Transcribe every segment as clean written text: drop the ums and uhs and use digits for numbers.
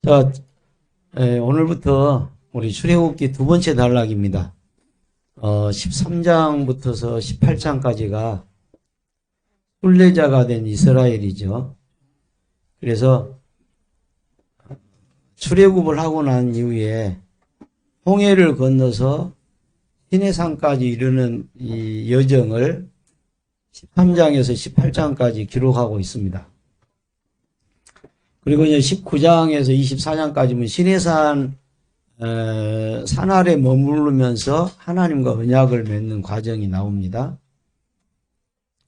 자, 오늘부터 우리 출애굽기 두 번째 단락입니다. 13장부터서 18장까지가 순례자가 된 이스라엘이죠. 그래서 출애굽을 하고 난 이후에 홍해를 건너서 시내산까지 이르는 이 여정을 13장에서 18장까지 기록하고 있습니다. 그리고 이제 19장에서 24장까지는 시내산 산 아래 머무르면서 하나님과 언약을 맺는 과정이 나옵니다.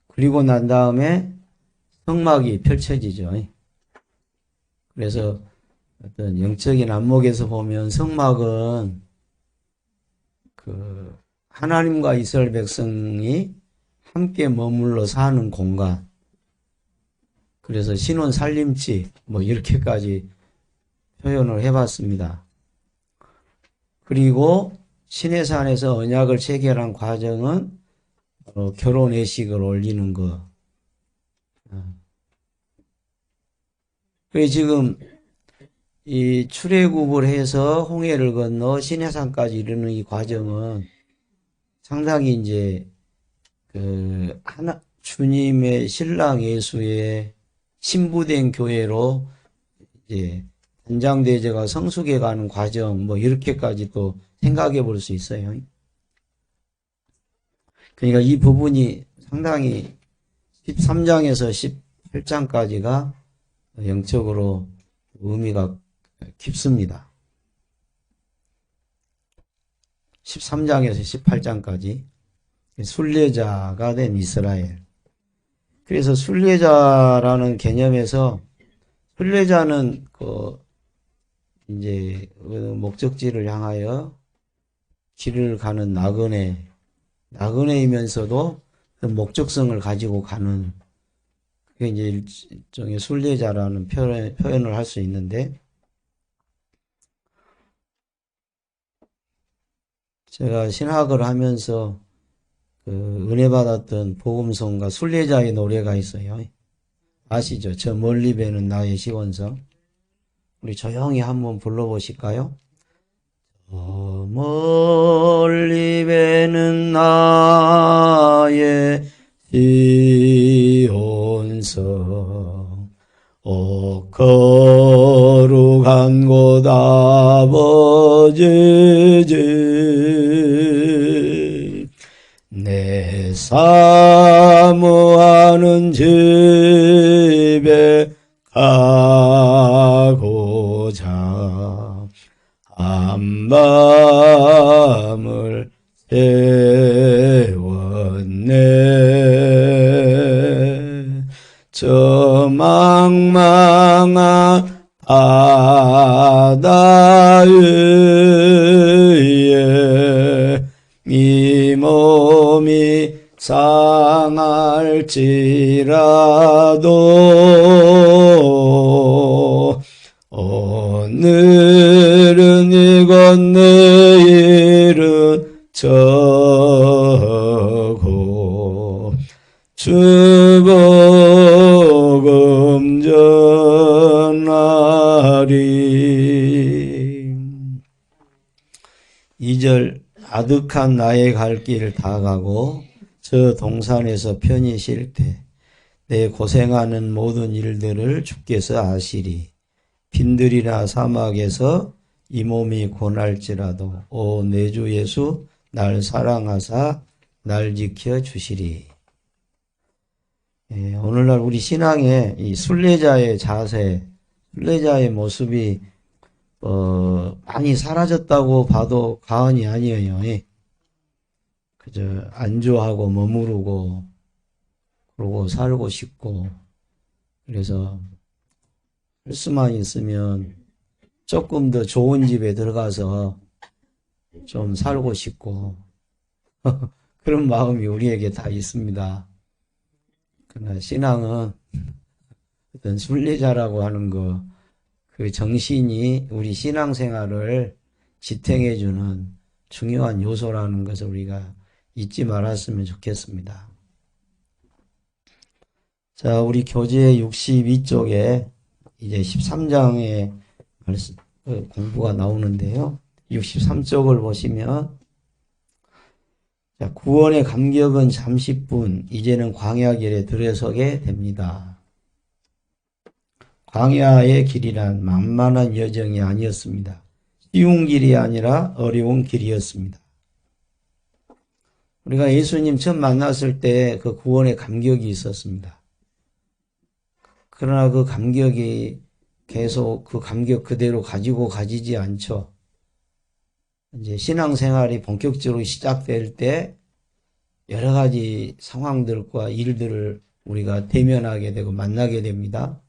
그리고 난 다음에 성막이 펼쳐지죠. 그래서 어떤 영적인 안목에서 보면 성막은 그 하나님과 이스라엘 백성이 함께 머물러 사는 공간, 그래서 신혼 살림집 뭐 이렇게까지 표현을 해봤습니다. 그리고 시내산에서 언약을 체결한 과정은 결혼 예식을 올리는 거. 그래서 지금 이 출애굽을 해서 홍해를 건너 시내산까지 이르는 이 과정은 상당히 이제 그 주님의 신랑 예수의 신부된 교회로 이제 단장대제가 성숙해 가는 과정, 뭐 이렇게까지 또 생각해 볼 수 있어요. 그러니까 이 부분이 상당히 13장에서 18장까지가 영적으로 의미가 깊습니다. 13장에서 18장까지 순례자가 된 이스라엘. 그래서 순례자라는 개념에서 순례자는 이제 목적지를 향하여 길을 가는 나그네이면서도 그 목적성을 가지고 가는, 그게 이제 일종의 순례자라는 표현을 할 수 있는데, 제가 신학을 하면서 은혜 받았던 복음성가 순례자의 노래가 있어요. 아시죠? 저 멀리 배는 나의 시원성. 우리 조용히 한번 불러보실까요? 저 멀리 배는 나의 시온성, 거룩한 곳 아버지 집, 내 사모하는 집에 가고자 한밤을 세웠네. 저 망망한 바다 위에 이 몸이 상할지라도 오늘은 이곳 내일은 저고 주 복음 전하리. 2절 아득한 나의 갈 길 다 가고 저 동산에서 편히 쉴 때 내 고생하는 모든 일들을 주께서 아시리. 빈들이나 사막에서 이 몸이 고날지라도 오 내 주 예수 날 사랑하사 날 지켜주시리. 오늘날 우리 신앙의 이 순례자의 자세, 순례자의 모습이 많이 사라졌다고 봐도 과언이 아니에요. 그저 안주하고 머무르고 그러고 살고 싶고, 그래서 할 수만 있으면 조금 더 좋은 집에 들어가서 좀 살고 싶고 그런 마음이 우리에게 다 있습니다. 그러나 신앙은 어떤 순례자라고 하는 그 정신이 우리 신앙생활을 지탱해주는 중요한 요소라는 것을 우리가 잊지 말았으면 좋겠습니다. 자, 우리 교재 62쪽에 이제 13장에 공부가 나오는데요. 63쪽을 보시면, 자, 구원의 감격은 잠시뿐, 이제는 광야길에 들어서게 됩니다. 광야의 길이란 만만한 여정이 아니었습니다. 쉬운 길이 아니라 어려운 길이었습니다. 우리가 예수님 처음 만났을 때 그 구원의 감격이 있었습니다. 그러나 그 감격이 계속 그 감격 그대로 가지고 가지지 않죠. 이제 신앙생활이 본격적으로 시작될 때 여러 가지 상황들과 일들을 우리가 대면하게 되고 만나게 됩니다.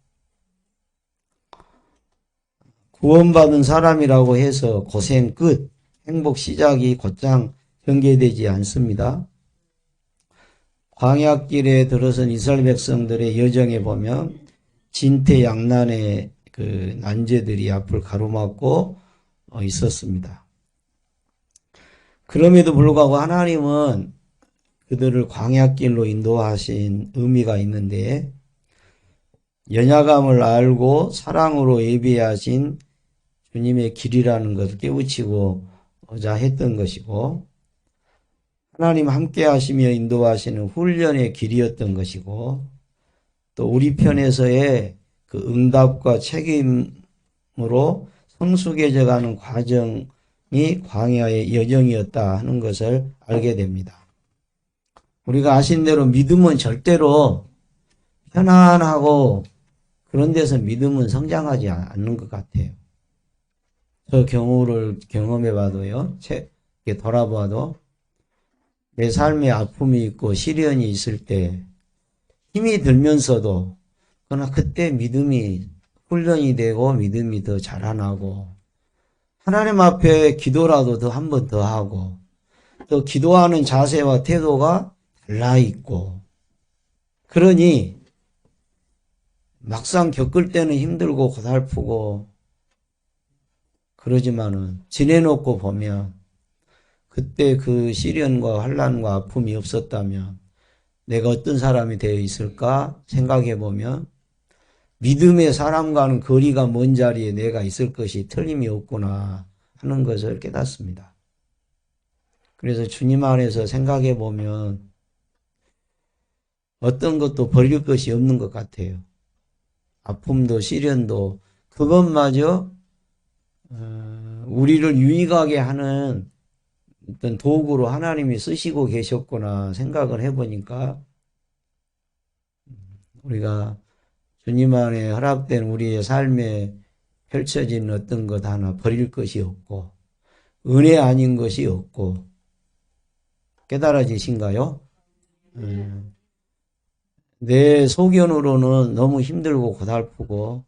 구원받은 사람이라고 해서 고생 끝, 행복 시작이 곧장 전개되지 않습니다. 광야길에 들어선 이스라엘 백성들의 여정에 보면 진퇴양난의 그 난제들이 앞을 가로막고 있었습니다. 그럼에도 불구하고 하나님은 그들을 광야길로 인도하신 의미가 있는데, 연약함을 알고 사랑으로 예비하신 주님의 길이라는 것을 깨우치고자 했던 것이고, 하나님 함께 하시며 인도하시는 훈련의 길이었던 것이고, 또 우리 편에서의 그 응답과 책임으로 성숙해져가는 과정이 광야의 여정이었다 하는 것을 알게 됩니다. 우리가 아신 대로 믿음은 절대로 편안하고 그런 데서 믿음은 성장하지 않는 것 같아요. 저 경우를 경험해 봐도요, 돌아봐도 내 삶에 아픔이 있고 시련이 있을 때 힘이 들면서도 그러나 그때 믿음이 훈련이 되고 믿음이 더 자라나고, 하나님 앞에 기도라도 더 한 번 더 하고, 또 기도하는 자세와 태도가 달라 있고, 그러니 막상 겪을 때는 힘들고 고달프고 그러지만은 지내놓고 보면 그때 그 시련과 환난과 아픔이 없었다면 내가 어떤 사람이 되어 있을까 생각해 보면 믿음의 사람과는 거리가 먼 자리에 내가 있을 것이 틀림이 없구나 하는 것을 깨닫습니다. 그래서 주님 안에서 생각해 보면 어떤 것도 버릴 것이 없는 것 같아요. 아픔도 시련도 그것마저 우리를 유익하게 하는 어떤 도구로 하나님이 쓰시고 계셨구나 생각을 해보니까, 우리가 주님 안에 허락된 우리의 삶에 펼쳐진 어떤 것 하나 버릴 것이 없고 은혜 아닌 것이 없고, 깨달아지신가요? 내 소견으로는 너무 힘들고 고달프고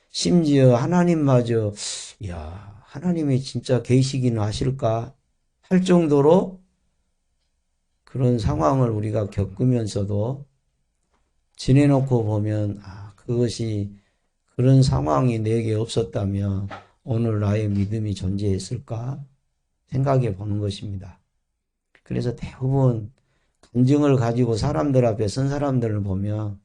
심지어 하나님마저 야, 하나님이 진짜 계시기는 하실까 할 정도로 그런 상황을 우리가 겪으면서도 지내놓고 보면 그것이 그런 상황이 내게 없었다면 오늘 나의 믿음이 존재했을까 생각해 보는 것입니다. 그래서 대부분 간증을 가지고 사람들 앞에 선 사람들을 보면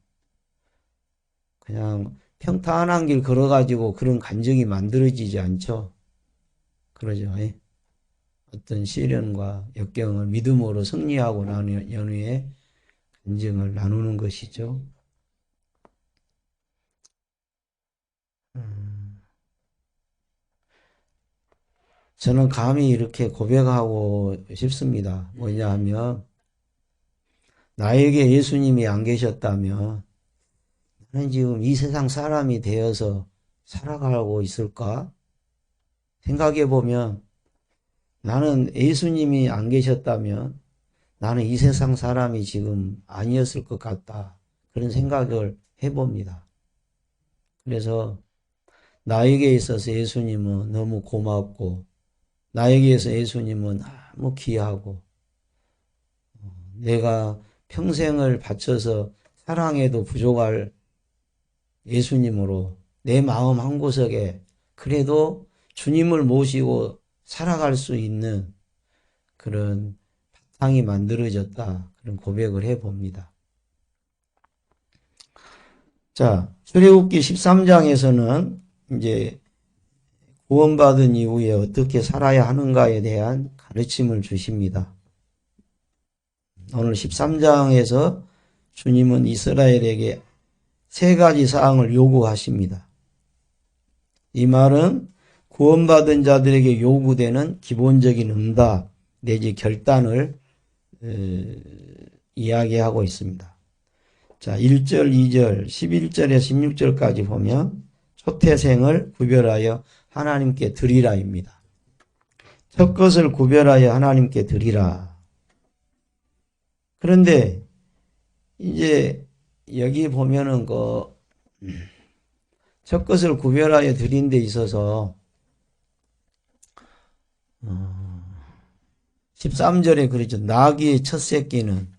그냥 평탄한 길 걸어가지고 그런 간증이 만들어지지 않죠. 그러죠. 어떤 시련과 역경을 믿음으로 승리하고 난 연후에 간증을 나누는 것이죠. 저는 감히 이렇게 고백하고 싶습니다. 뭐냐 하면, 나에게 예수님이 안 계셨다면 나는 지금 이 세상 사람이 되어서 살아가고 있을까? 생각해 보면 나는 예수님이 안 계셨다면 나는 이 세상 사람이 지금 아니었을 것 같다. 그런 생각을 해봅니다. 그래서 나에게 있어서 예수님은 너무 고맙고, 나에게 있어서 예수님은 너무 귀하고, 내가 평생을 바쳐서 사랑해도 부족할 예수님으로 내 마음 한구석에 그래도 주님을 모시고 살아갈 수 있는 그런 바탕이 만들어졌다. 그런 고백을 해봅니다. 자, 출애굽기 13장에서는 이제 구원받은 이후에 어떻게 살아야 하는가에 대한 가르침을 주십니다. 오늘 13장에서 주님은 이스라엘에게 세 가지 사항을 요구하십니다. 이 말은 구원받은 자들에게 요구되는 기본적인 응답 내지 결단을 이야기하고 있습니다. 자, 1절, 2절, 11절에서 16절까지 보면 초태생을 구별하여 하나님께 드리라입니다. 첫 것을 구별하여 하나님께 드리라. 그런데 이제 여기 보면은 첫 것을 구별하여 드린 데 있어서 13절에 그러죠. 나귀의 첫 새끼는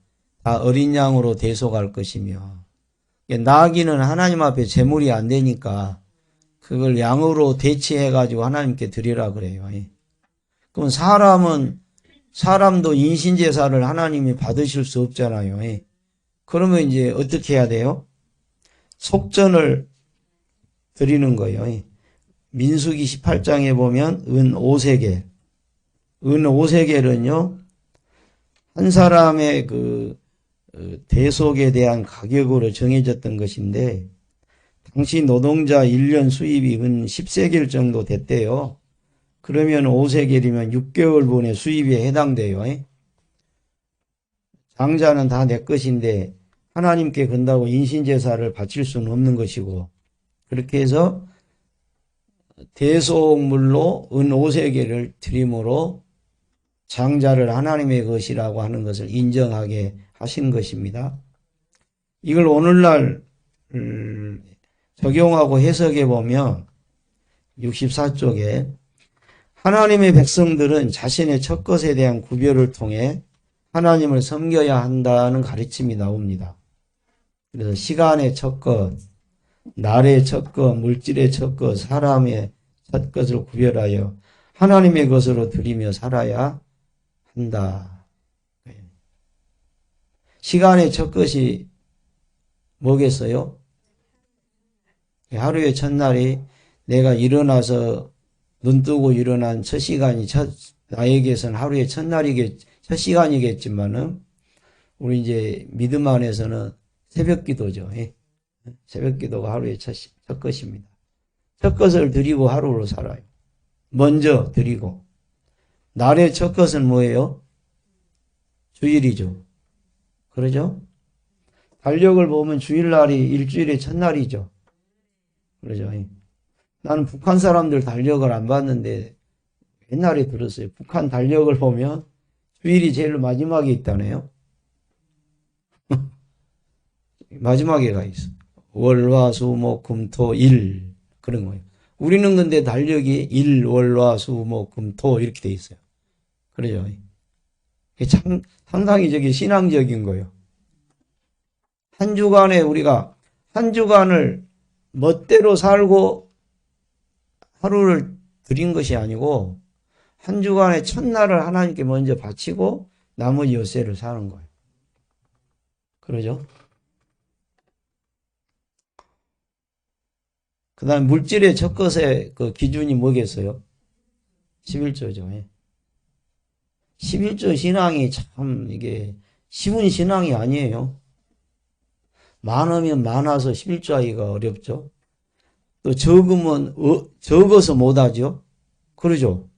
다 어린 양으로 대속할 것이며, 나귀는 하나님 앞에 제물이 안 되니까 그걸 양으로 대체해가지고 하나님께 드리라 그래요. 그럼 사람도 인신제사를 하나님이 받으실 수 없잖아요. 그러면 이제 어떻게 해야 돼요? 속전을 드리는 거예요. 민수기 18장에 보면 은 5세겔. 은 5세겔은요, 한 사람의 대속에 대한 가격으로 정해졌던 것인데, 당시 노동자 1년 수입이 은 10세겔 정도 됐대요. 그러면 5세겔이면 6개월분의 수입에 해당돼요. 장자는 다 내 것인데 하나님께 건다고 인신제사를 바칠 수는 없는 것이고, 그렇게 해서 대속물로 은 5세겔을 드림으로 장자를 하나님의 것이라고 하는 것을 인정하게 하신 것입니다. 이걸 오늘날 적용하고 해석해 보면 64쪽에 하나님의 백성들은 자신의 첫 것에 대한 구별을 통해 하나님을 섬겨야 한다는 가르침이 나옵니다. 그래서 시간의 첫 것, 날의 첫 것, 물질의 첫 것, 사람의 첫 것을 구별하여 하나님의 것으로 드리며 살아야 한다. 시간의 첫 것이 뭐겠어요? 하루의 첫날이 내가 일어나서 눈 뜨고 일어난 첫 시간이 나에게서는 하루의 첫 시간이겠지만은, 우리 이제 믿음 안에서는 새벽 기도죠. 새벽 기도가 하루의 첫 것입니다. 첫 것을 드리고 하루를 살아요. 먼저 드리고. 날의 첫 것은 뭐예요? 주일이죠. 그러죠? 달력을 보면 주일날이 일주일의 첫날이죠. 그러죠. 나는 북한 사람들 달력을 안 봤는데 옛날에 들었어요. 북한 달력을 보면 주일이 제일 마지막에 있다네요. 마지막에 가 있어. 월, 화, 수, 목, 금, 토, 일. 그런 거예요. 우리는 근데 달력이 일, 월, 화, 수, 목, 금, 토 이렇게 돼 있어요. 그러죠. 참 상당히 신앙적인 거예요. 한 주간에 우리가 한 주간을 멋대로 살고 하루를 드린 것이 아니고 한 주간의 첫날을 하나님께 먼저 바치고 나머지 엿새를 사는 거예요. 그러죠? 그 다음 물질의 첫 것의 그 기준이 뭐겠어요? 11조죠. 11조 신앙이 참 이게 쉬운 신앙이 아니에요. 많으면 많아서 11조 하기가 어렵죠. 또 적으면 적어서 못하죠. 그러죠.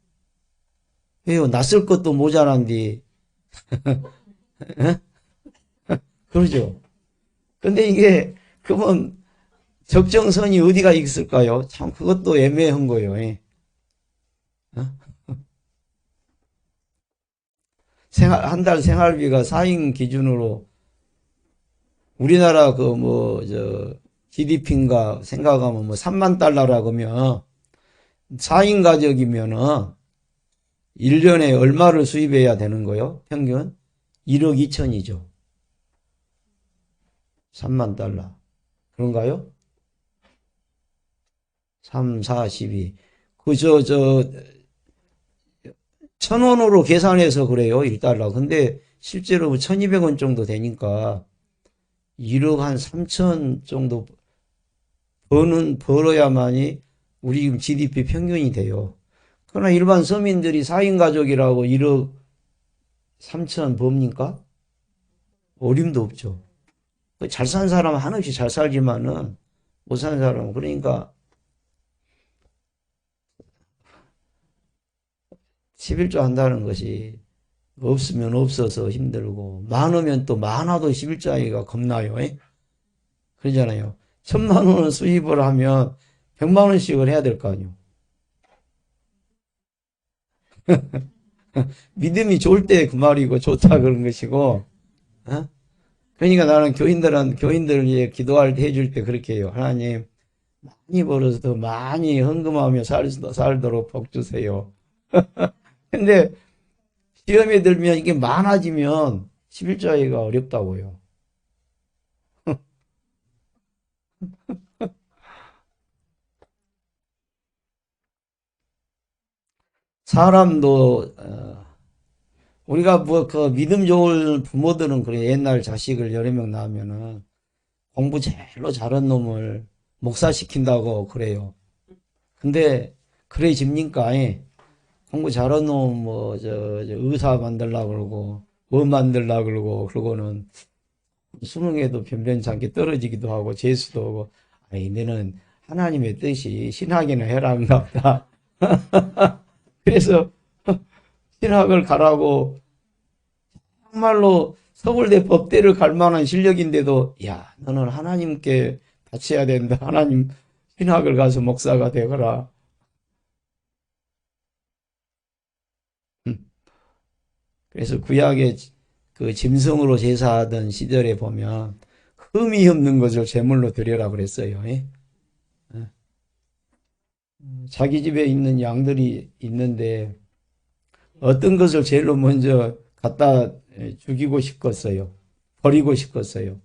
왜요? 낯설 것도 모자란디. 그러죠. 근데 이게 그러면 적정선이 어디가 있을까요? 참 그것도 애매한 거예요. 한 달 생활비가 4인 기준으로 우리나라 GDP인가 생각하면 3만 달러라고 하면 4인 가족이면은 1년에 얼마를 수입해야 되는 거예요? 평균 1억 2천이죠. 3만 달러. 그런가요? 3, 4, 12. 1,000원으로 계산해서 그래요. 1달러. 근데 실제로 1,200원 정도 되니까 1억 한 3천 정도 벌어야만이 우리 지금 GDP 평균이 돼요. 그러나 일반 서민들이 4인 가족이라고 1억 3천 법니까? 어림도 없죠. 잘 사는 사람은 한없이 잘 살지만은 못 사는 사람은 그러니까 11조 한다는 것이 없으면 없어서 힘들고 많으면 또 많아도 11조 하기가 겁나요. 그러잖아요. 1,000만 원을 수입을 하면 100만 원씩을 해야 될 거 아니에요. 믿음이 좋을 때 그 말이고 좋다 그런 것이고 어? 그러니까 나는 교인들을 위해 기도할 때 해줄 때 그렇게 해요. 하나님 많이 벌어서 더 많이 헌금하며 살도록 복 주세요. 근데 시험에 들면 이게 많아지면 11조하기가 어렵다고요. 사람도 우리가 뭐 그 믿음 좋은 부모들은 그래 옛날 자식을 여러 명 낳으면은 공부 제일로 잘한 놈을 목사시킨다고 그래요. 근데 그래집니까? 공부 잘한 놈 뭐 저 의사 만들라 그러고 뭐 만들라 그러고는 수능에도 변변찮게 떨어지기도 하고 재수도 하고 아니 너는 하나님의 뜻이 신학이나 해라인가 보다. 그래서 신학을 가라고 정말로 서울대 법대를 갈 만한 실력인데도 야 너는 하나님께 바쳐야 된다. 하나님 신학을 가서 목사가 되거라. 그래서 구약의 그 짐승으로 제사하던 시절에 보면 흠이 없는 것을 제물로 드려라 그랬어요. 자기 집에 있는 양들이 있는데 어떤 것을 제일로 먼저 갖다 죽이고 싶겠어요. 버리고 싶겠어요.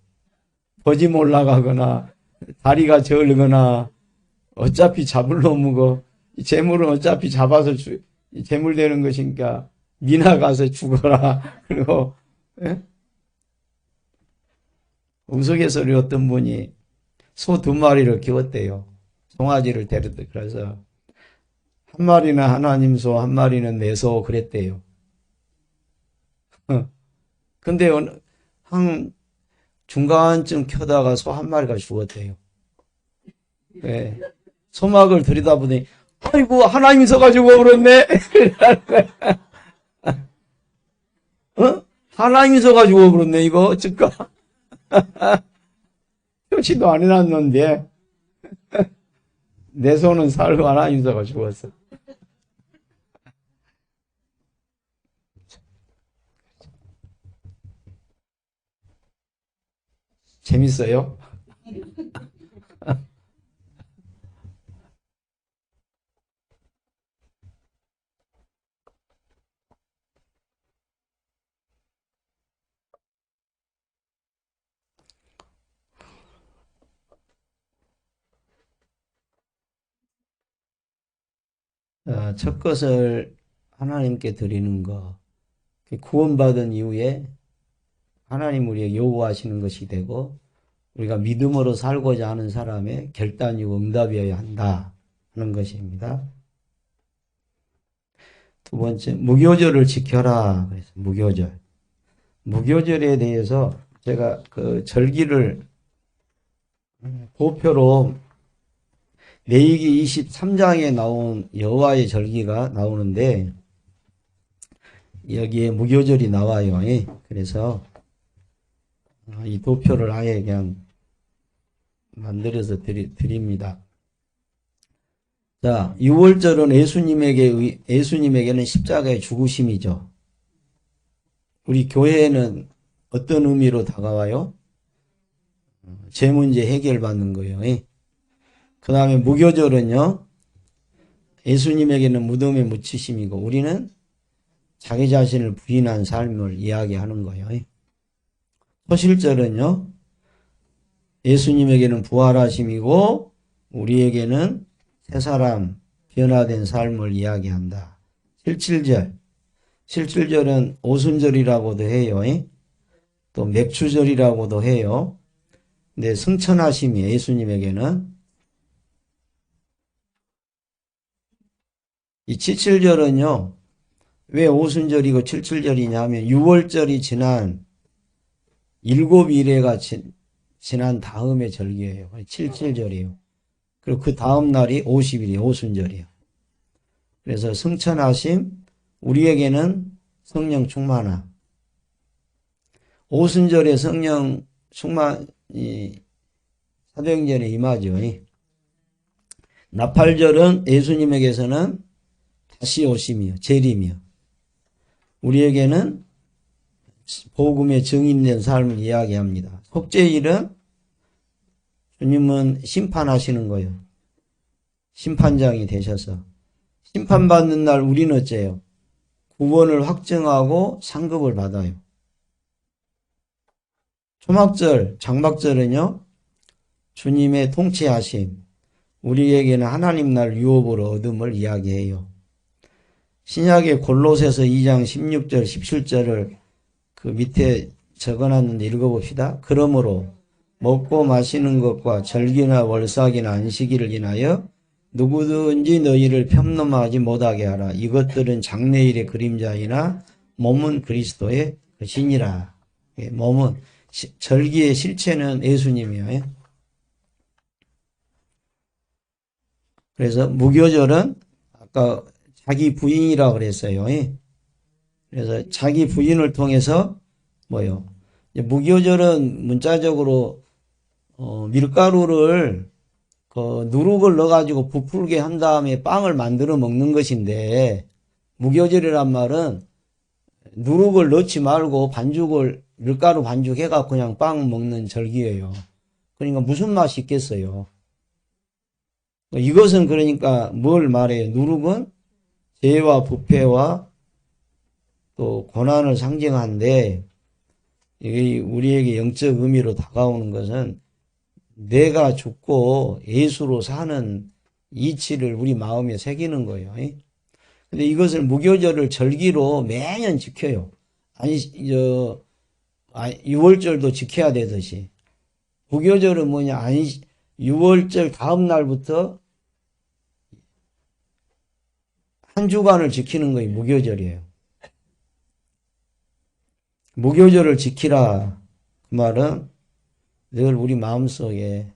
버지 몰라가거나 다리가 절거나 어차피 잡을 놈은 거 재물은 어차피 잡아서 재물 되는 것이니까 미나 가서 죽어라. 그리고 우스갯소리 어떤 분이 소 2마리를 키웠대요. 송아지를 데렸대. 그래서 한 마리는 하나님 소, 한 마리는 내 소 그랬대요. 근데 한 중간쯤 켜다가 소 한 마리가 죽었대요. 네. 소막을 들여다보니 아이고 하나님 서가지고 그렇네. 어? 하나님 서가지고 그렇네 이거 어쩔까? 표시도 안 해놨는데 내 손은 살고 하나님 서가 죽었어. 재밌어요? 첫 것을 하나님께 드리는 거, 구원받은 이후에 하나님 우리에게 요구하시는 것이 되고 우리가 믿음으로 살고자 하는 사람의 결단이고 응답이어야 한다 하는 것입니다. 두 번째, 무교절을 지켜라. 그래서 무교절. 무교절에 대해서 제가 그 절기를 도표로 레위기 23장에 나온 여호와의 절기가 나오는데 여기에 무교절이 나와요. 그래서 이 도표를 아예 그냥 만들어서 드립니다. 자, 6월절은 예수님에게는 십자가의 죽으심이죠. 우리 교회에는 어떤 의미로 다가와요? 제 문제 해결받는 거예요. 그 다음에 무교절은요, 예수님에게는 무덤에 묻히심이고, 우리는 자기 자신을 부인한 삶을 이야기하는 거예요. 소실절은요, 예수님에게는 부활하심이고, 우리에게는 새 사람, 변화된 삶을 이야기한다. 실칠절은 오순절이라고도 해요. 또 맥추절이라고도 해요. 근데 승천하심이 예수님에게는 이 칠칠절은요, 왜 오순절이고 칠칠절이냐 하면 6월절이 지난 7일에가 지난 다음에 절기예요. 칠칠절이에요. 그리고 그 다음 날이 50일이에요. 오순절이에요. 그래서 승천하심, 우리에게는 성령 충만함. 오순절에 성령 충만이 사도행전에 임하죠. 나팔절은 예수님에게서는 다시 오심이요, 재림이요. 우리에게는 복음의 증인된 삶을 이야기합니다. 속죄일은 주님은 심판하시는 거예요. 심판장이 되셔서. 심판받는 날 우리는 어째요? 구원을 확증하고 상급을 받아요. 초막절, 장막절은요, 주님의 통치하심, 우리에게는 하나님 날 유업으로 얻음을 이야기해요. 신약의 골로새서 2장 16절, 17절을 그 밑에 적어놨는데 읽어봅시다. 그러므로 먹고 마시는 것과 절기나 월삭이나 안식일을 인하여 누구든지 너희를 편nom하지 못하게 하라. 이것들은 장래일의 그림자이나 몸은 그리스도의 것이니라. 몸은 절기의 실체는 예수님이에요. 그래서 무교절은 아까 자기 부인이라고 그랬어요. 그래서 자기 부인을 통해서 뭐요? 무교절은 문자적으로 밀가루를 그 누룩을 넣어가지고 부풀게 한 다음에 빵을 만들어 먹는 것인데, 무교절이란 말은 누룩을 넣지 말고 반죽을 밀가루 반죽 해갖고 그냥 빵 먹는 절기예요. 그러니까 무슨 맛이 있겠어요? 이것은 그러니까 뭘 말해요? 누룩은 죄와 부패와 또 고난을 상징하는데, 우리에게 영적 의미로 다가오는 것은 내가 죽고 예수로 사는 이치를 우리 마음에 새기는 거예요. 근데 이것을 무교절을 절기로 매년 지켜요. 아니, 6월절도 지켜야 되듯이. 무교절은 뭐냐? 아니, 6월절 다음 날부터 한 주간을 지키는 거예요. 무교절이에요. 무교절을 지키라. 그 말은 늘 우리 마음속에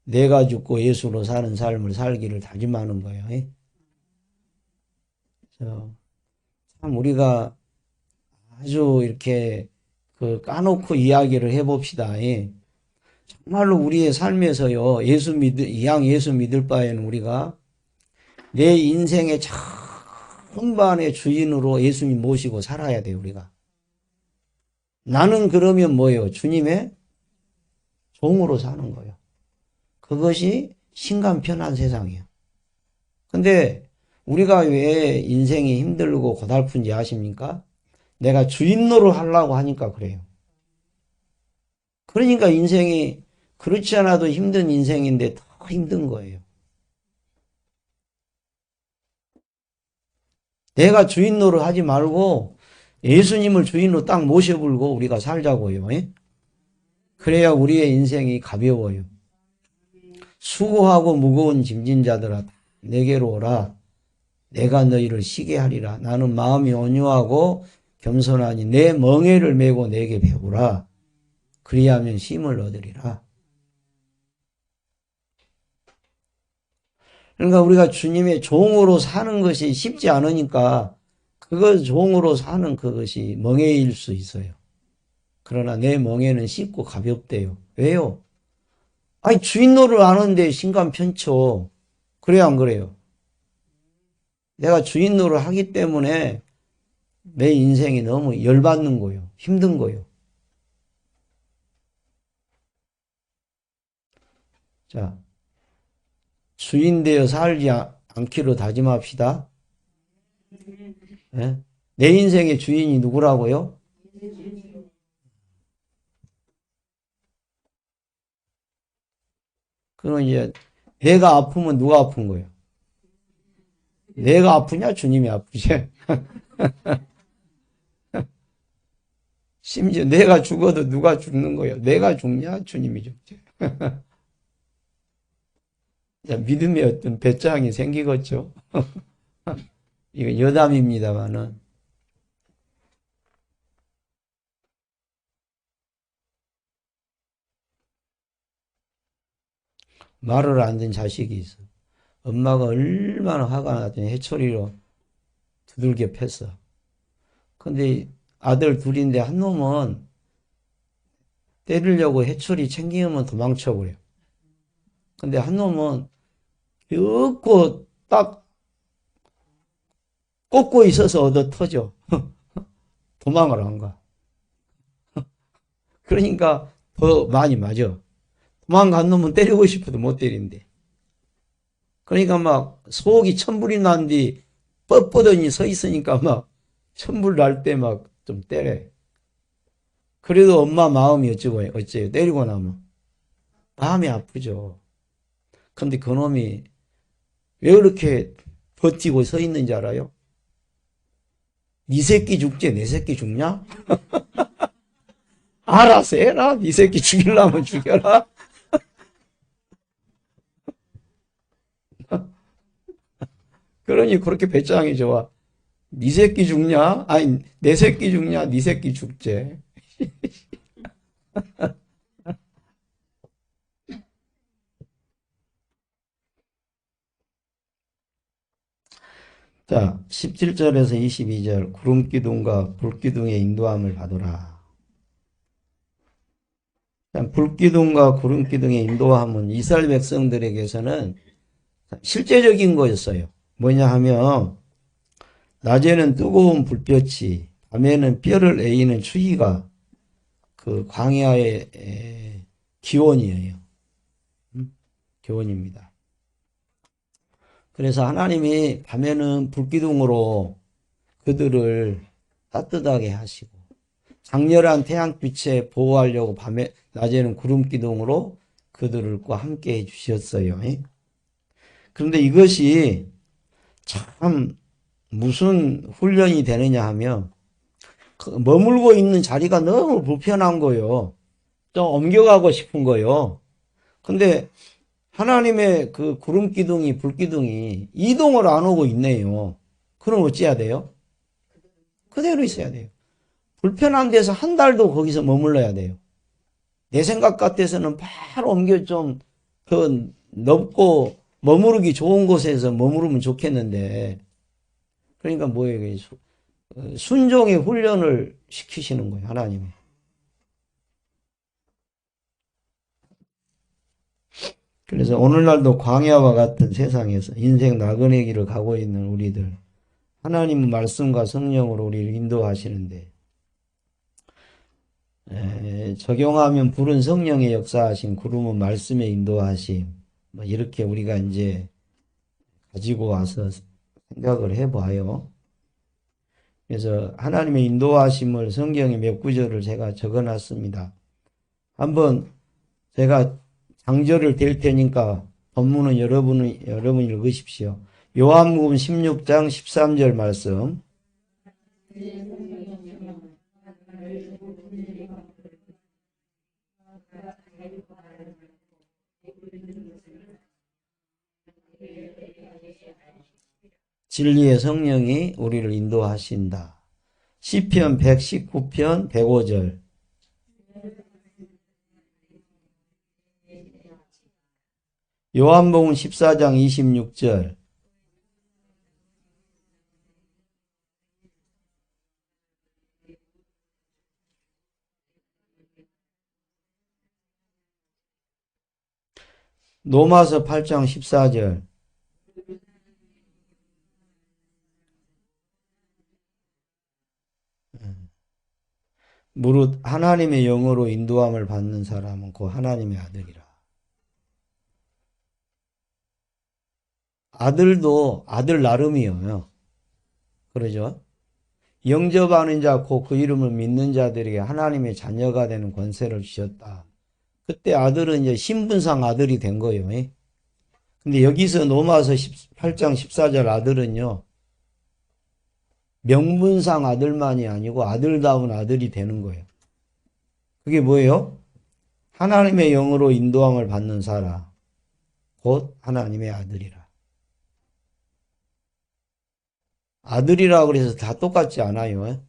내가 죽고 예수로 사는 삶을 살기를 다짐하는 거예요. 참 우리가 아주 이렇게 그 까놓고 이야기를 해봅시다. 정말로 우리의 삶에서요, 예수 믿을 바에는 우리가 내 인생의 전반의 주인으로 예수님 모시고 살아야 돼요, 우리가. 나는 그러면 뭐예요? 주님의 종으로 사는 거예요. 그것이 신간 편한 세상이에요. 근데 우리가 왜 인생이 힘들고 고달픈지 아십니까? 내가 주인 노릇 하려고 하니까 그래요. 그러니까 인생이 그렇지 않아도 힘든 인생인데 더 힘든 거예요. 내가 주인 노릇 하지 말고 예수님을 주인으로 딱 모셔불고 우리가 살자고요. 그래야 우리의 인생이 가벼워요. 수고하고 무거운 짐진 자들아 내게로 오라. 내가 너희를 쉬게 하리라. 나는 마음이 온유하고 겸손하니 내 멍에를 메고 내게 배우라. 그리하면 쉼을 얻으리라. 그러니까 우리가 주님의 종으로 사는 것이 쉽지 않으니까 그것 종으로 사는 그것이 멍에일 수 있어요. 그러나 내 멍에는 쉽고 가볍대요. 왜요? 아니 주인 노릇 안 하는데 신간 편쳐. 그래요 안 그래요? 내가 주인 노릇 하기 때문에 내 인생이 너무 열받는 거예요. 힘든 거예요. 자, 주인 되어 살지 않기로 다짐합시다. 네? 내 인생의 주인이 누구라고요? 그럼 이제 내가 아프면 누가 아픈 거예요? 내가 아프냐? 주님이 아프지? 심지어 내가 죽어도 누가 죽는 거예요? 내가 죽냐? 주님이 죽지. 믿음의 어떤 배짱이 생기겠죠. 이거 여담입니다만은. 말을 안 듣는 자식이 있어. 엄마가 얼마나 화가 났더니 해초리로 두들겨 팼어. 근데 아들 둘인데 한 놈은 때리려고 해초리 챙기면 도망쳐버려. 근데 한 놈은 엮고 딱 꽂고 있어서 얻어 터져. 도망을 안 가. 그러니까 더 많이 맞아. 도망간 놈은 때리고 싶어도 못 때린대. 그러니까 막 속이 천불이 난 뒤 뻣뻣하니 서 있으니까 막 천불 날 때 막 좀 때려. 그래도 엄마 마음이 어째요? 때리고 나면 마음이 아프죠. 근데 그놈이 왜 그렇게 버티고 서 있는지 알아요? 네 새끼 죽지 내 새끼 죽냐? 알아서 해라. 네 새끼 죽이려면 죽여라. 그러니 그렇게 배짱이 좋아. 네 새끼 죽냐? 아니 내 새끼 죽냐? 네 새끼 죽지. 자, 17절에서 22절 구름기둥과 불기둥의 인도함을 받으라. 불기둥과 구름기둥의 인도함은 이스라엘 백성들에게서는 실제적인 거였어요. 뭐냐 하면 낮에는 뜨거운 불볕이 밤에는 뼈를 에이는 추위가 그 광야의 기원이에요. 기원입니다. 그래서 하나님이 밤에는 불기둥으로 그들을 따뜻하게 하시고 장렬한 태양빛에 보호하려고 낮에는 구름기둥으로 그들과 함께 해주셨어요. 그런데 이것이 참 무슨 훈련이 되느냐 하면 머물고 있는 자리가 너무 불편한 거예요. 좀 옮겨가고 싶은 거예요. 근데 하나님의 그 구름기둥이 불기둥이 이동을 안 하고 있네요. 그럼 어찌해야 돼요? 그대로 있어야 돼요. 불편한 데서 한 달도 거기서 머물러야 돼요. 내 생각 같아서는 바로 옮겨 좀 더 넓고 머무르기 좋은 곳에서 머무르면 좋겠는데 그러니까 뭐예요? 순종의 훈련을 시키시는 거예요. 하나님이. 그래서 오늘날도 광야와 같은 세상에서 인생 나그네 길을 가고 있는 우리들 하나님은 말씀과 성령으로 우리를 인도하시는데 적용하면 불은 성령의 역사하심, 구름은 말씀의 인도하심 뭐 이렇게 우리가 이제 가지고 와서 생각을 해봐요. 그래서 하나님의 인도하심을 성경의 몇 구절을 제가 적어놨습니다. 한번 제가 장절을 댈 테니까 본문은 여러분 읽으십시오. 요한복음 16장 13절 말씀. 진리의 성령이 우리를 인도하신다. 시편 119편 105절. 요한복음 14장 26절. 로마서 8장 14절. 무릇 하나님의 영으로 인도함을 받는 사람은 곧 하나님의 아들이라. 아들도 아들 나름이에요. 그러죠? 영접하는 자, 곧 그 이름을 믿는 자들에게 하나님의 자녀가 되는 권세를 주셨다. 그때 아들은 이제 신분상 아들이 된 거예요. 근데 여기서 로마서 8장 14절 아들은요, 명분상 아들만이 아니고 아들다운 아들이 되는 거예요. 그게 뭐예요? 하나님의 영으로 인도함을 받는 사람. 곧 하나님의 아들이라. 아들이라 그래서 다 똑같지 않아요.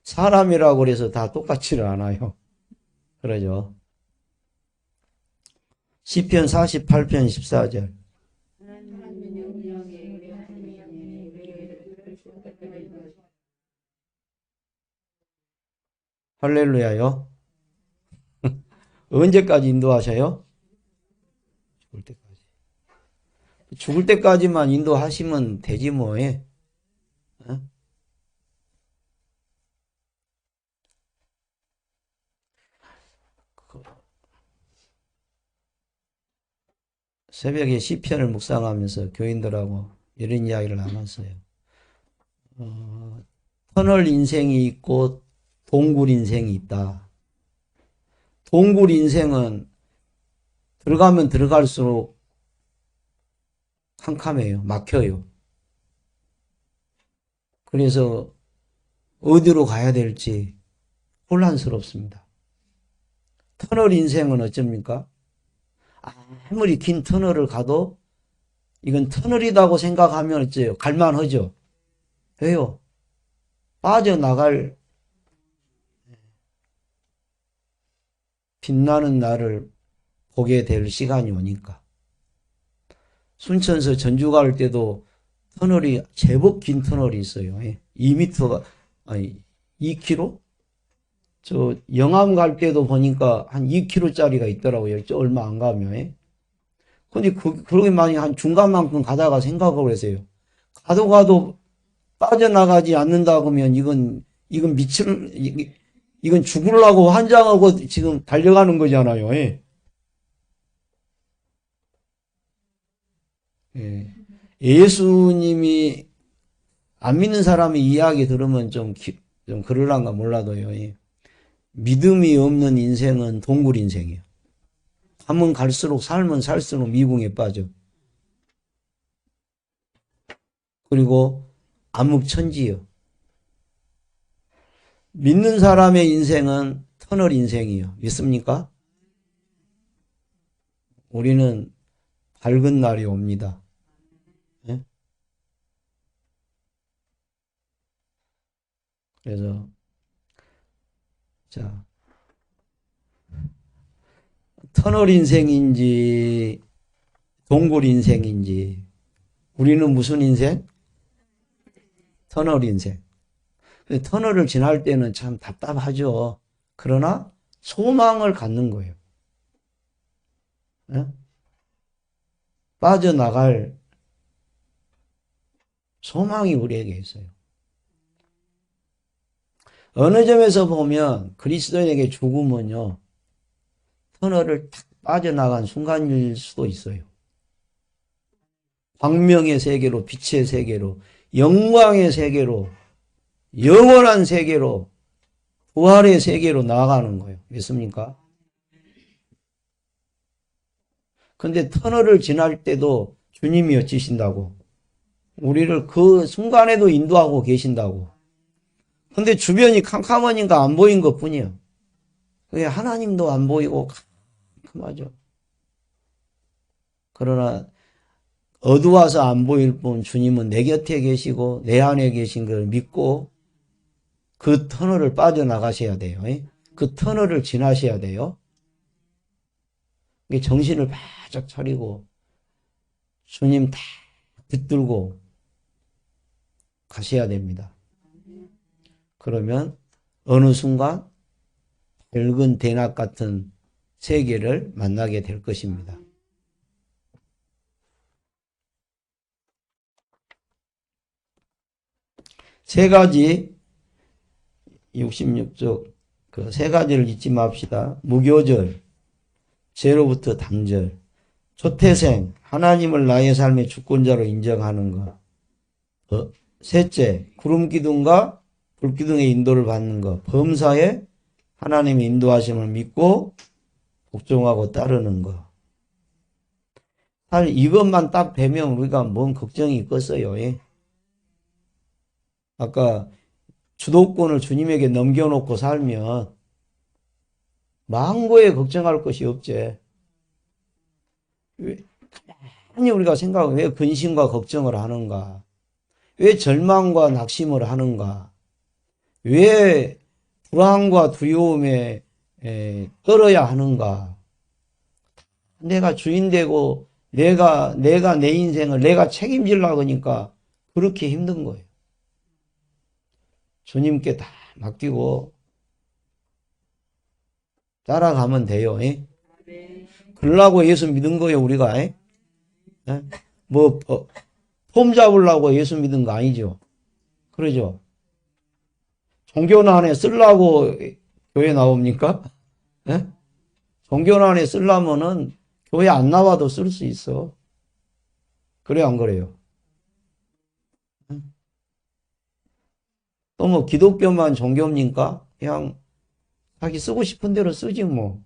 사람이라고 그래서 다 똑같지는 않아요. 그러죠. 시편 48편 14절. 할렐루야요. 언제까지 인도하셔요? 죽을 때까지. 죽을 때까지만 인도하시면 되지 뭐. 예. 어? 새벽에 시편을 묵상하면서 교인들하고 이런 이야기를 나눴어요. 터널 인생이 있고 동굴 인생이 있다. 동굴 인생은 들어가면 들어갈수록 캄캄해요. 막혀요. 그래서 어디로 가야 될지 혼란스럽습니다. 터널 인생은 어쩝니까? 아무리 긴 터널을 가도 이건 터널이라고 생각하면 어째요? 갈만하죠. 왜요? 빠져나갈 빛나는 날을 보게 될 시간이 오니까. 순천에서 전주 갈 때도 터널이 제법 긴 터널이 있어요. 2m가 아니 2km? 저 영암 갈 때도 보니까 한 2km짜리가 있더라고요. 저 얼마 안 가면. 근데 그렇게 많이 한 중간만큼 가다가 생각을 했어요. 가도 빠져나가지 않는다 그러면 이건 이건 죽으려고 환장하고 지금 달려가는 거잖아요. 예. 예. 예수님이 안 믿는 사람이 이야기 들으면 좀 그럴란가 몰라도요. 예. 믿음이 없는 인생은 동굴 인생이에요. 가면 갈수록 살면 살수록 미궁에 빠져. 그리고 암흑천지요. 믿는 사람의 인생은 터널 인생이요. 믿습니까? 우리는 밝은 날이 옵니다. 네? 그래서 자 터널 인생인지 동굴 인생인지 우리는 무슨 인생? 터널 인생. 터널을 지날 때는 참 답답하죠. 그러나 소망을 갖는 거예요. 네? 빠져나갈 소망이 우리에게 있어요. 어느 점에서 보면 그리스도인에게 죽음은요. 터널을 탁 빠져나간 순간일 수도 있어요. 광명의 세계로, 빛의 세계로, 영광의 세계로, 영원한 세계로, 부활의 세계로 나아가는 거예요. 믿습니까? 근데 터널을 지날 때도 주님이 어찌신다고. 우리를 그 순간에도 인도하고 계신다고. 근데 주변이 캄캄하니까 안 보인 것 뿐이에요. 그게 하나님도 안 보이고 캄캄하죠. 그러나 어두워서 안 보일 뿐 주님은 내 곁에 계시고 내 안에 계신 걸 믿고 그 터널을 빠져나가셔야 돼요. 그 터널을 지나셔야 돼요. 정신을 바짝 차리고 주님 다 붙들고 가셔야 됩니다. 그러면 어느 순간 밝은 대낮 같은 세계를 만나게 될 것입니다. 세 가지 66쪽 그 세 가지를 잊지 맙시다. 무교절, 죄로부터 단절, 조태생, 하나님을 나의 삶의 주권자로 인정하는 것. 셋째, 구름기둥과 불기둥의 인도를 받는 것. 범사에 하나님의 인도하심을 믿고 복종하고 따르는 것. 사실 이것만 딱 되면 우리가 뭔 걱정이 있겠어요. 아까 주도권을 주님에게 넘겨놓고 살면 망고에 걱정할 것이 없지. 아니 우리가 생각하면 왜 근심과 걱정을 하는가? 왜 절망과 낙심을 하는가? 왜 불안과 두려움에 떨어야 하는가? 내가 주인 되고 내가 내 인생을 내가 책임지려고 하니까 그렇게 힘든 거예요. 주님께 다 맡기고 따라가면 돼요. 그러려고 예수 믿은 거예요, 우리가. 뭐 폼 잡으려고 예수 믿은 거 아니죠. 그러죠. 종교난에 쓰려고 교회 나옵니까? 종교난에 쓰려면은 교회 안 나와도 쓸 수 있어. 그래 안 그래요? 또 뭐 기독교만 종교입니까? 그냥 자기 쓰고 싶은 대로 쓰지 뭐.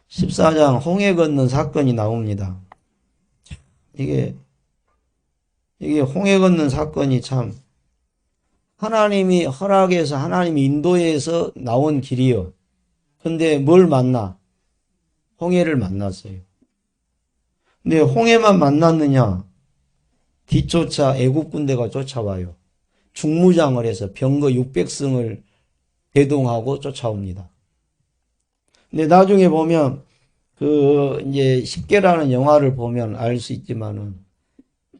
14장 홍해 건넌 사건이 나옵니다. 이게 홍해 건넌 사건이 참 하나님이 허락해서 하나님이 인도해서 나온 길이요. 근데 뭘 만나? 홍해를 만났어요. 근데 홍해만 만났느냐? 뒤쫓아 애국 군대가 쫓아와요. 중무장을 해서 병거 600승을 대동하고 쫓아옵니다. 근데 나중에 보면 이제 10개라는 영화를 보면 알 수 있지만은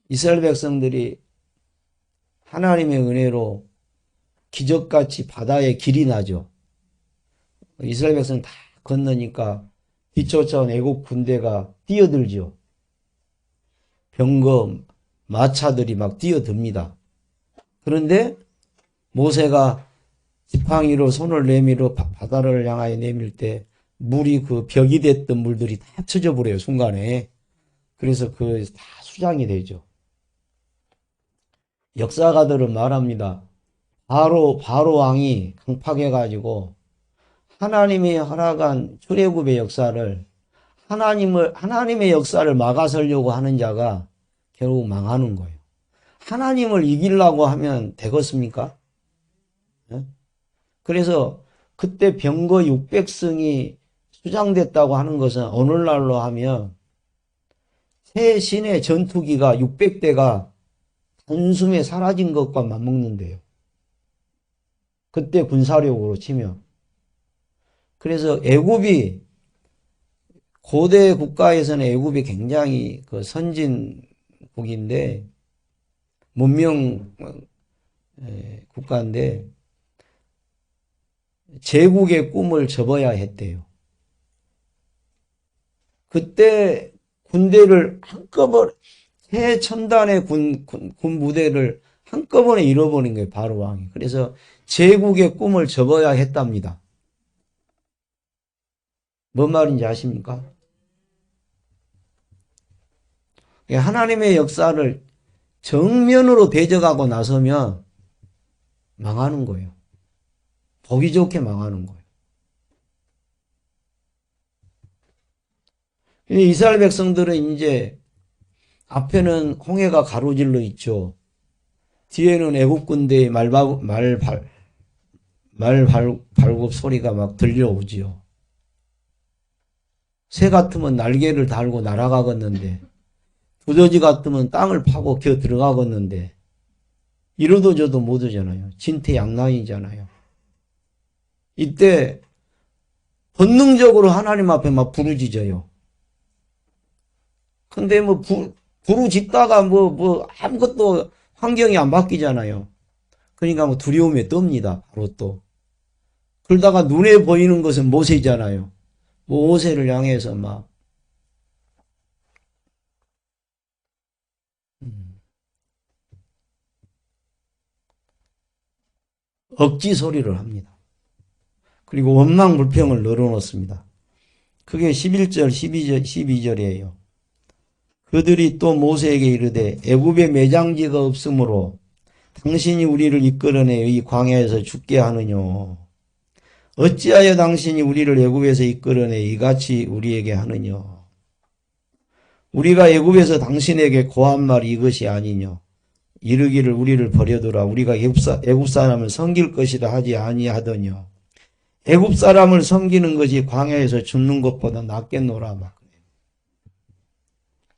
이스라엘 백성들이 하나님의 은혜로 기적같이 바다에 길이 나죠. 이스라엘 백성 다 건너니까 뒤쫓아온 애국 군대가 뛰어들죠. 병거, 마차들이 막 뛰어듭니다. 그런데 모세가 지팡이로 손을 내밀어 바다를 향하여 내밀 때 물이 그 벽이 됐던 물들이 다 쳐져버려요, 순간에. 그래서 다 수장이 되죠. 역사가들은 말합니다. 바로 왕이 강팍해가지고 하나님이 허락한 출애굽의 역사를 하나님의 역사를 막아서려고 하는 자가 결국 망하는 거예요. 하나님을 이기려고 하면 되겠습니까? 그래서 그때 병거 600승이 수장됐다고 하는 것은 오늘날로 하면 새 신의 전투기가 600대가 단숨에 사라진 것과 맞먹는데요. 그때 군사력으로 치면. 그래서 애굽이 고대 국가에서는 애굽이 굉장히 그 선진국인데 문명 국가인데 제국의 꿈을 접어야 했대요. 그때 군대를 한꺼번에 새 첨단의 군 무대를 한꺼번에 잃어버린 거예요. 바로 왕이. 그래서 제국의 꿈을 접어야 했답니다. 뭔 말인지 아십니까? 하나님의 역사를 정면으로 대적하고 나서면 망하는 거예요. 보기 좋게 망하는 거예요. 이스라엘 백성들은 이제 앞에는 홍해가 가로질러 있죠. 뒤에는 애국 군대의 말발굽 소리가 막 들려오지요. 새 같으면 날개를 달고 날아가겠는데 두더지 같으면 땅을 파고 겨 들어가겠는데 이러도 저도 못 오잖아요. 진퇴양난이잖아요. 이때 본능적으로 하나님 앞에 막 부르짖어요. 근데 뭐 부르짖다가 뭐 아무것도 환경이 안 바뀌잖아요. 그러니까 뭐 두려움에 떱니다. 바로 또. 그러다가 눈에 보이는 것은 모세잖아요. 모세를 향해서 막 억지 소리를 합니다. 그리고 원망 불평을 늘어놓습니다. 그게 11절 12절이에요. 그들이 또 모세에게 이르되 애굽에 매장지가 없으므로 당신이 우리를 이끌어내 이 광야에서 죽게 하느뇨. 어찌하여 당신이 우리를 애굽에서 이끌어내 이같이 우리에게 하느뇨. 우리가 애굽에서 당신에게 고한 말이 이것이 아니뇨. 이르기를 우리를 버려두라. 우리가 애굽 사람을 섬길 것이라 하지 아니하더뇨. 애굽 사람을 섬기는 것이 광야에서 죽는 것보다 낫겠노라. 막.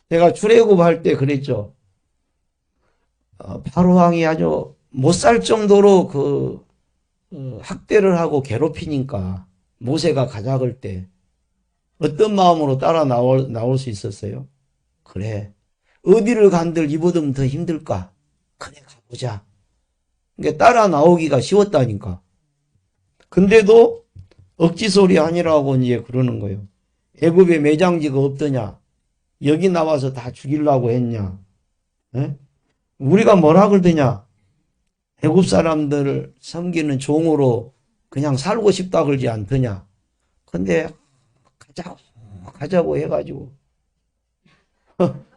제가 출애굽할 때 그랬죠. 바로 왕이 아주 못 살 정도로 학대를 하고 괴롭히니까 모세가 가작을 때 어떤 마음으로 따라 나올 수 있었어요? 그래. 어디를 간들 이보다는 더 힘들까? 그래, 가보자. 그러니까 따라 나오기가 쉬웠다니까. 근데도 억지 소리 아니라고 이제 그러는 거예요. 애굽에 매장지가 없더냐? 여기 나와서 다 죽이려고 했냐? 에? 우리가 뭐라 그러더냐? 애굽 사람들을 섬기는 종으로 그냥 살고 싶다 그러지 않더냐? 근데 가자고 해가지고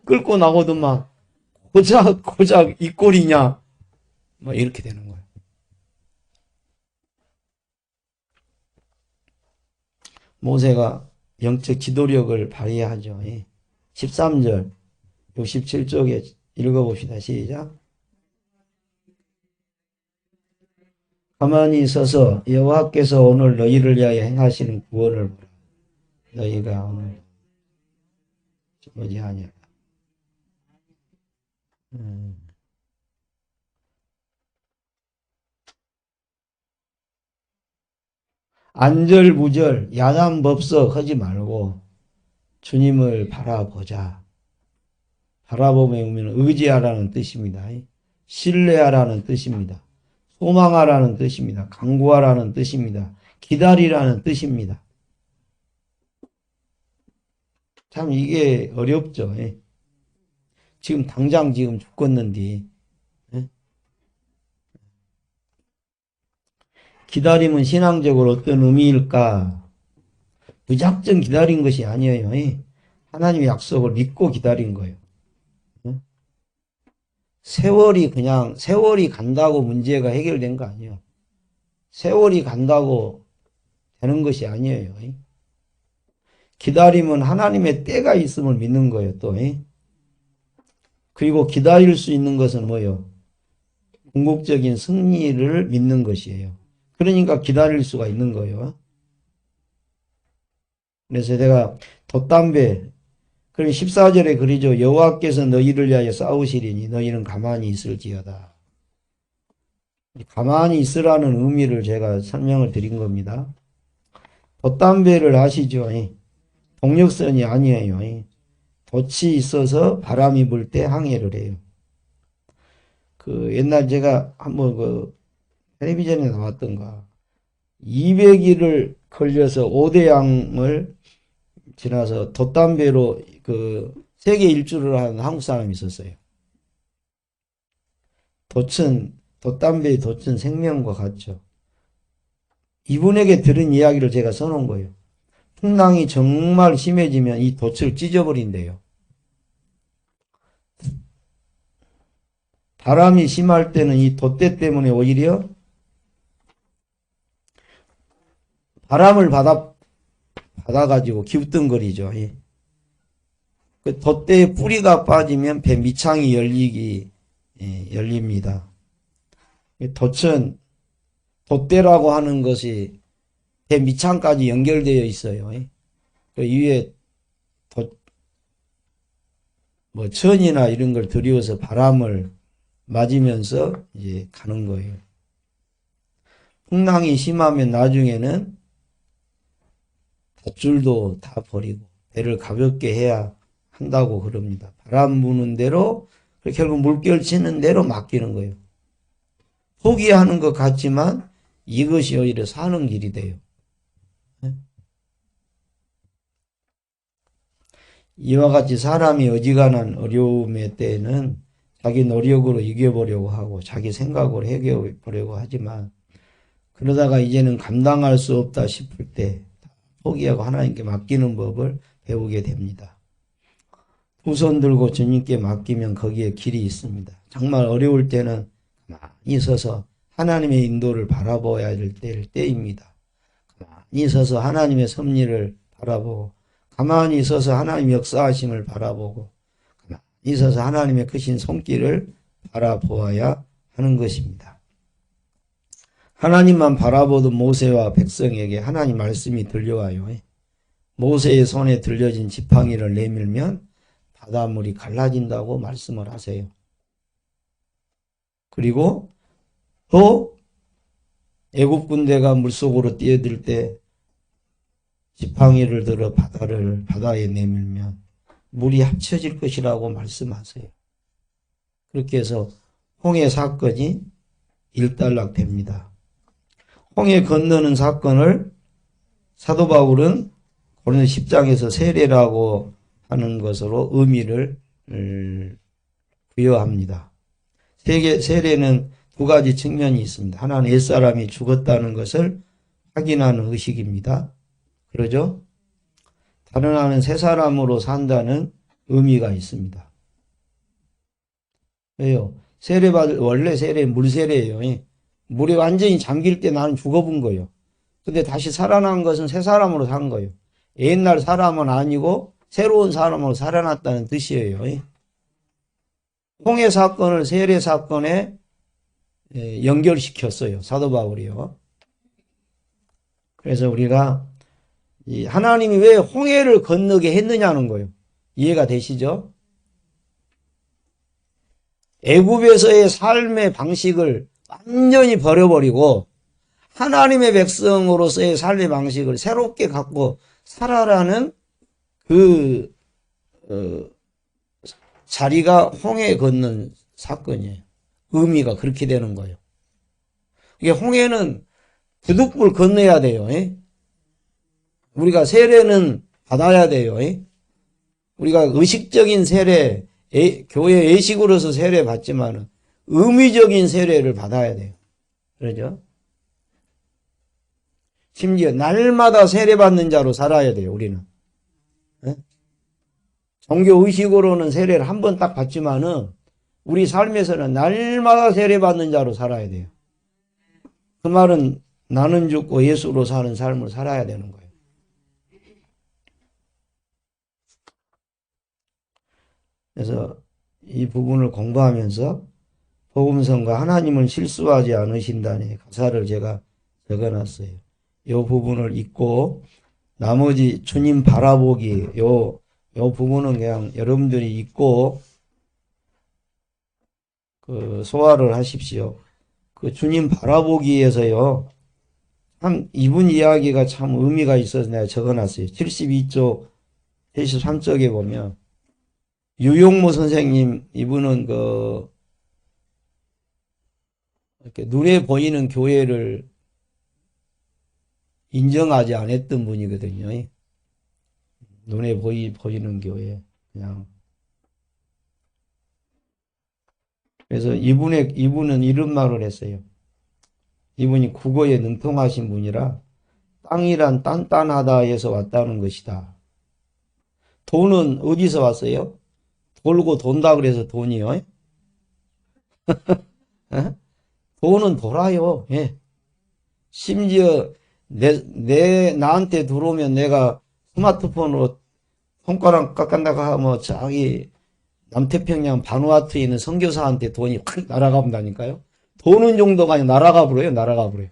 끌고 나오더만 고작 이 꼴이냐? 뭐 이렇게 되는 거예요. 모세가 영적 기도력을 발휘하죠. 13절 67쪽에 읽어봅시다. 시작. 가만히 있어서 여호와께서 오늘 너희를 위하여 행하시는 구원을 보라. 너희가 오늘 어찌하냐. 안절부절 야단법석 하지 말고 주님을 바라보자. 바라보면 의지하라는 뜻입니다. 신뢰하라는 뜻입니다. 소망하라는 뜻입니다. 간구하라는 뜻입니다. 기다리라는 뜻입니다. 참 이게 어렵죠. 지금 당장 지금 죽겠는데 기다림은 신앙적으로 어떤 의미일까? 무작정 기다린 것이 아니에요. 하나님의 약속을 믿고 기다린 거예요. 세월이 간다고 문제가 해결된 거 아니에요. 세월이 간다고 되는 것이 아니에요. 기다림은 하나님의 때가 있음을 믿는 거예요. 또 그리고 기다릴 수 있는 것은 뭐예요? 궁극적인 승리를 믿는 것이에요. 그러니까 기다릴 수가 있는 거예요. 그래서 내가 돛담배 그럼 14절에 그러죠. 여호와께서 너희를 위하여 싸우시리니 너희는 가만히 있을지어다. 가만히 있으라는 의미를 제가 설명을 드린 겁니다. 돛담배를 아시죠? 동력선이 아니에요. 돛이 있어서 바람이 불 때 항해를 해요. 옛날 제가 한번 텔레비전에 나왔던가 200일을 걸려서 5대양을 지나서 돛담배로 세계 일주를 하는 한국 사람이 있었어요. 돛담배의 돛은 생명과 같죠. 이분에게 들은 이야기를 제가 써놓은 거예요. 풍랑이 정말 심해지면 이 돛을 찢어버린대요. 바람이 심할 때는 이 돛대 때문에 오히려 바람을 받아가지고 기우뚱거리죠. 그 돛대에 뿌리가 빠지면 배 밑창이 열립니다. 돛은 돛대라고 하는 것이 배 밑창까지 연결되어 있어요. 그 위에 천이나 이런 걸 들여서 바람을 맞으면서 이제 가는 거예요. 풍랑이 심하면 나중에는 밧줄도 다 버리고 배를 가볍게 해야 한다고 그럽니다. 바람 부는 대로 결국 물결 치는 대로 맡기는 거예요. 포기하는 것 같지만 이것이 오히려 사는 길이 돼요. 이와 같이 사람이 어지간한 어려움의 때에는 자기 노력으로 이겨보려고 하고 자기 생각으로 해결해보려고 하지만 그러다가 이제는 감당할 수 없다 싶을 때 포기하고 하나님께 맡기는 법을 배우게 됩니다. 두 손 들고 주님께 맡기면 거기에 길이 있습니다. 정말 어려울 때는 가만히 서서 하나님의 인도를 바라보아야 될 때입니다. 가만히 서서 하나님의 섭리를 바라보고 가만히 서서 하나님의 역사하심을 바라보고 가만히 서서 하나님의 크신 손길을 바라보아야 하는 것입니다. 하나님만 바라보던 모세와 백성에게 하나님 말씀이 들려와요. 모세의 손에 들려진 지팡이를 내밀면 바닷물이 갈라진다고 말씀을 하세요. 그리고 또 애굽 군대가 물속으로 뛰어들 때 지팡이를 들어 바다에 내밀면 물이 합쳐질 것이라고 말씀하세요. 그렇게 해서 홍해 사건이 일단락됩니다. 홍해 건너는 사건을 사도 바울은 고린도 10장에서 세례라고 하는 것으로 의미를 부여합니다. 세례는 두 가지 측면이 있습니다. 하나는 옛사람이 죽었다는 것을 확인하는 의식입니다. 그러죠? 다른 하나는 새 사람으로 산다는 의미가 있습니다. 왜요? 원래 물세례예요. 물에 완전히 잠길 때 나는 죽어본 거예요. 근데 다시 살아난 것은 새 사람으로 산 거예요. 옛날 사람은 아니고 새로운 사람으로 살아났다는 뜻이에요. 홍해 사건을 세례 사건에 연결시켰어요. 사도 바울이요. 그래서 우리가 하나님이 왜 홍해를 건너게 했느냐는 거예요. 이해가 되시죠? 애굽에서의 삶의 방식을 완전히 버려버리고 하나님의 백성으로서의 삶의 방식을 새롭게 갖고 살아라는 그 자리가 홍해 걷는 사건이에요. 의미가 그렇게 되는 거예요. 이게 홍해는 부득불 건너야 돼요. 우리가 세례는 받아야 돼요. 우리가 의식적인 세례, 교회 예식으로서 세례 받지만 의미적인 세례를 받아야 돼요. 그러죠? 심지어 날마다 세례 받는 자로 살아야 돼요. 우리는. 종교 의식으로는 세례를 한 번 딱 받지만은 우리 삶에서는 날마다 세례 받는 자로 살아야 돼요. 그 말은 나는 죽고 예수로 사는 삶을 살아야 되는 거예요. 그래서 이 부분을 공부하면서 복음성과 하나님은 실수하지 않으신다는 가사를 제가 적어놨어요. 이 부분을 읽고 나머지 주님 바라보기 요 부분은 그냥 여러분들이 읽고 소화를 하십시오. 그 주님 바라보기에서요. 이분 이야기가 참 의미가 있어서 내가 적어놨어요. 72쪽 73쪽에 보면 유용모 선생님 이분은 이렇게 눈에 보이는 교회를 인정하지 않았던 분이거든요. 눈에 보이는 교회 그냥. 그래서 이분은 이런 말을 했어요. 이분이 국어에 능통하신 분이라 땅이란 단단하다에서 왔다는 것이다. 돈은 어디서 왔어요? 돌고 돈다 그래서 돈이요. 돈은 돌아요. 예. 심지어 나한테 들어오면 내가 스마트폰으로 손가락 깎았다고 하면 저기 남태평양 바누아투에 있는 선교사한테 돈이 확 날아가 본다니까요. 도는 정도가 아니라 날아가 버려요. 날아가 버려요.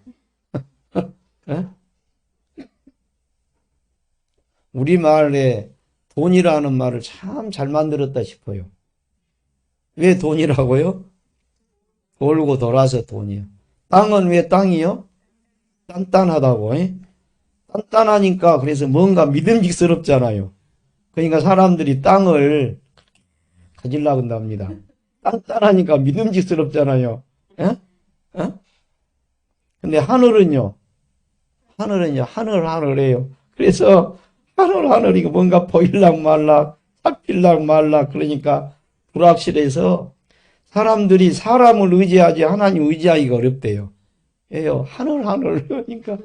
우리말에 돈이라는 말을 참 잘 만들었다 싶어요. 왜 돈이라고요? 돌고 돌아서 돈이요. 땅은 왜 땅이요? 단단하다고. 단단하니까 그래서 뭔가 믿음직스럽잖아요. 그러니까 사람들이 땅을 가지려고 한답니다. 단단하니까 믿음직스럽잖아요. 근데 하늘은요. 하늘해요. 그래서 하늘이고 뭔가 보일락 말락 잡힐락 말락 그러니까 불확실해서 사람들이 사람을 의지하지 하나님 의지하기가 어렵대요. 왜요? 하늘 그러니까.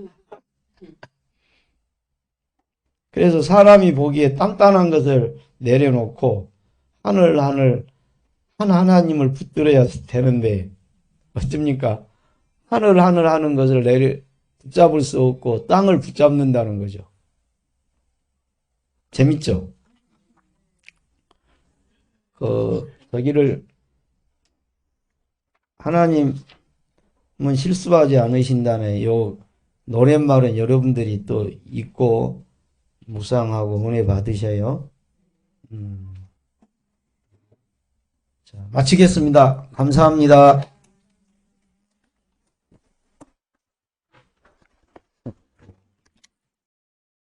그래서 사람이 보기에 단단한 것을 내려놓고 하늘 한 하나님을 붙들어야 되는데 어쩝니까? 하늘 하는 것을 붙잡을 수 없고 땅을 붙잡는다는 거죠. 재밌죠? 저기를 하나님은 실수하지 않으신다네. 요 노랫말은 여러분들이 또 읽고 묵상하고 은혜 받으셔요. 자, 마치겠습니다. 감사합니다.